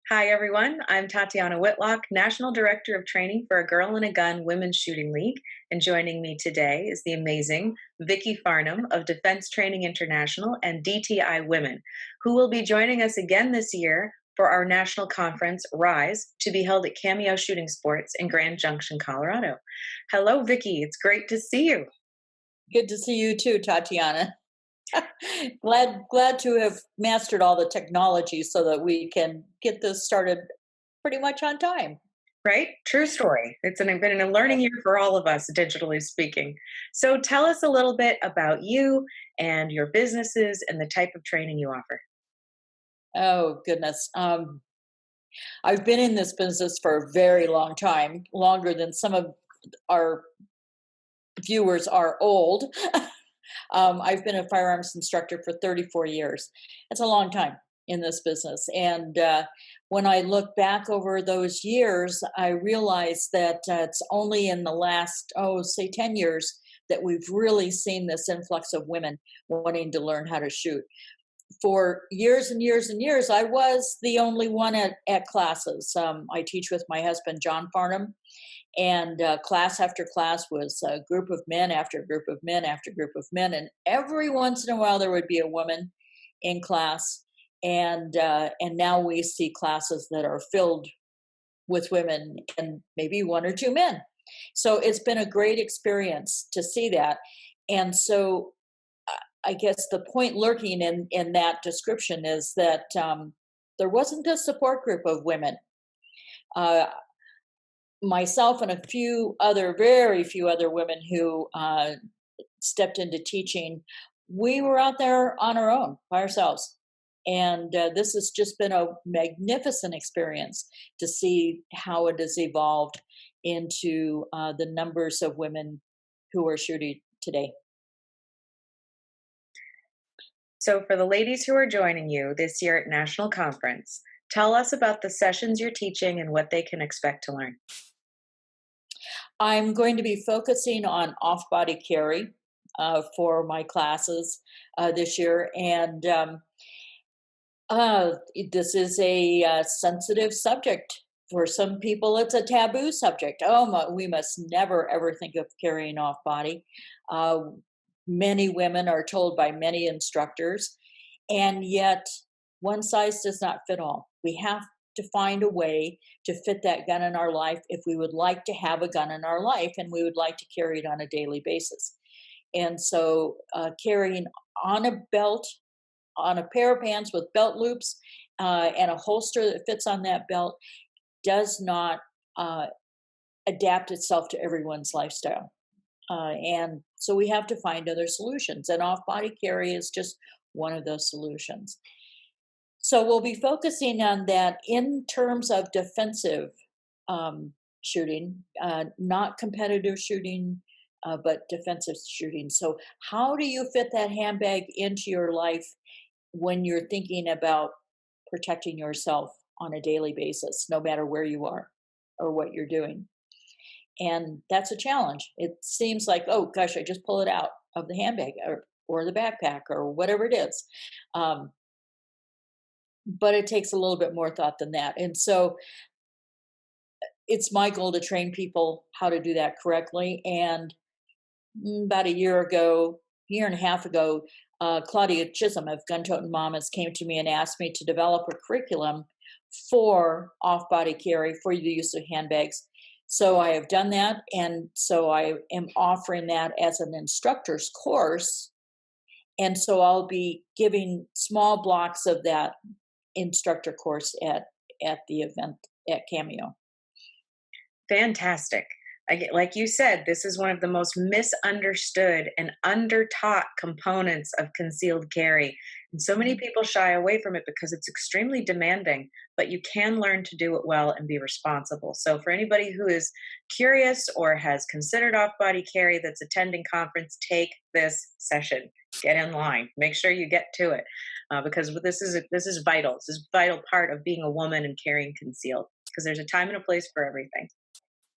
Hi, everyone. I'm Tatiana Whitlock, National Director of Training for A Girl and a Gun Women's Shooting League. And joining me today is the amazing Vicki Farnham of Defense Training International and DTI Women, who will be joining us again this year for our national conference, RISE, to be held at Cameo Shooting Sports in Grand Junction, Colorado. Hello, Vicki. It's great to see you. Good to see you too, Tatiana. Glad to have mastered all the technology so that we can get this started pretty much on time. Right? True story. Been a learning year for all of us, digitally speaking. So tell us a little bit about you and your businesses and the type of training you offer. Oh goodness. I've been in this business for a very long time, longer than some of our viewers are old. I've been a firearms instructor for 34 years. It's a long time in this business. And when I look back over those years, I realize that it's only in the last, say 10 years that we've really seen this influx of women wanting to learn how to shoot. For years and years and years, I was the only one at classes. I teach with my husband, John Farnham, and class after class was a group of men after group of men after group of men, and every once in a while there would be a woman in class, and now we see classes that are filled with women and maybe one or two men. So it's been a great experience to see that. And so I guess the point lurking in that description is that there wasn't a support group of women. Uh, Myself and a few other, very few other women who stepped into teaching, we were out there on our own by ourselves. And this has just been a magnificent experience to see how it has evolved into the numbers of women who are shooting today. So, for the ladies who are joining you this year at National Conference, tell us about the sessions you're teaching and what they can expect to learn. I'm going to be focusing on off body carry for my classes this year. And this is a sensitive subject. For some people, it's a taboo subject. We must never ever think of carrying off body. Uh, Many women are told by many instructors, and yet one size does not fit all. We have to find a way to fit that gun in our life if we would like to have a gun in our life and we would like to carry it on a daily basis. And so, carrying on a belt, on a pair of pants with belt loops, and a holster that fits on that belt does not uh, adapt itself to everyone's lifestyle. And so we have to find other solutions, and off body carry is just one of those solutions. So we'll be focusing on that in terms of defensive shooting, not competitive shooting, but defensive shooting. So, how do you fit that handbag into your life when you're thinking about protecting yourself on a daily basis, no matter where you are or what you're doing? And that's a challenge. It seems like, oh gosh, I just pull it out of the handbag or the backpack or whatever it is. Um, but it takes a little bit more thought than that. And so it's my goal to train people how to do that correctly. And about a year ago, year and a half ago, Claudia Chisholm of Gun Toting Mamas came to me and asked me to develop a curriculum for off body carry for the use of handbags. So I have done that. And so I am offering that as an instructor's course. And so I'll be giving small blocks of that instructor course at the event at Cameo. Fantastic. Like you said, this is one of the most misunderstood and undertaught components of concealed carry. And so many people shy away from it because it's extremely demanding, but you can learn to do it well and be responsible. So, for anybody who is curious or has considered off body carry that's attending conference, take this session. Get in line. Make sure you get to it because this is vital. This is a vital part of being a woman and carrying concealed because there's a time and a place for everything.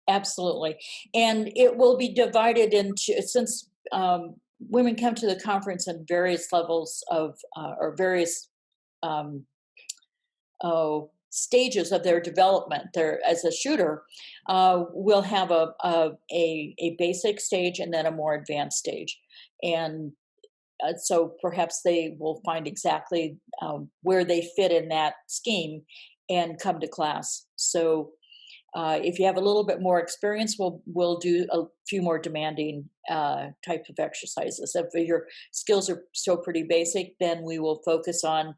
Absolutely. And it will be divided into, since women come to the conference in various levels of, or various, um, stages of their development. There, as a shooter, will have a basic stage and then a more advanced stage, and so perhaps they will find exactly where they fit in that scheme and come to class. So if you have a little bit more experience, we'll do a few more demanding types of exercises. If your skills are still pretty basic, then we will focus on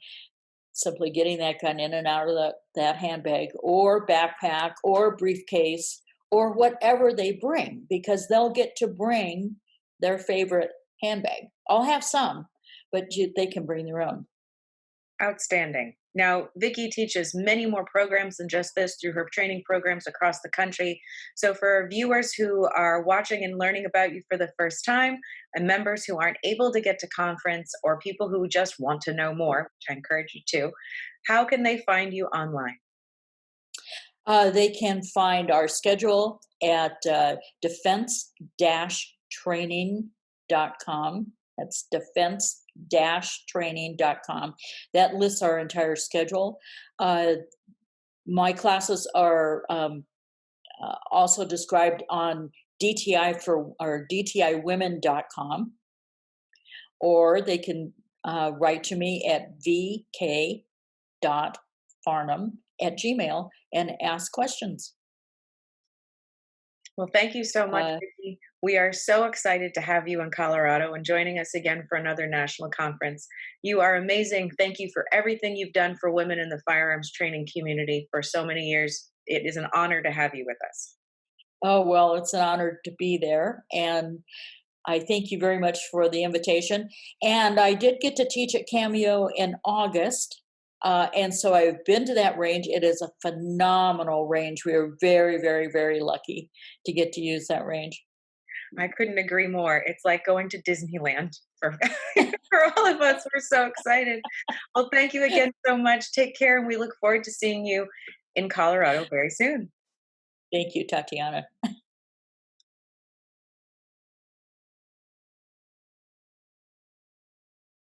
simply getting that gun in and out of that handbag or backpack or briefcase or whatever they bring, because they'll get to bring their favorite handbag. I'll have some, but they can bring their own. Outstanding. Now, Vicki teaches many more programs than just this through her training programs across the country. So, for viewers who are watching and learning about you for the first time, and members who aren't able to get to conference, or people who just want to know more, which I encourage you to, how can they find you online? They can find our schedule at defense-training.com. That's defense-training.com. That lists our entire schedule. My classes are also described on DTI or DTIwomen.com, or they can write to me at vk.farnham@gmail and ask questions. Well, thank you so much, Uh, Vicki. We are so excited to have you in Colorado and joining us again for another national conference. You are amazing. Thank you for everything you've done for women in the firearms training community for so many years. It is an honor to have you with us. oh, well, it's an honor to be there. And I thank you very much for the invitation. And I did get to teach at Cameo in August. And so I've been to that range. It is a phenomenal range. We are very, very, very lucky to get to use that range. I couldn't agree more. It's like going to Disneyland for, for all of us. We're so excited. Well, thank you again so much. Take care, and we look forward to seeing you in Colorado very soon. Thank you, Tatiana.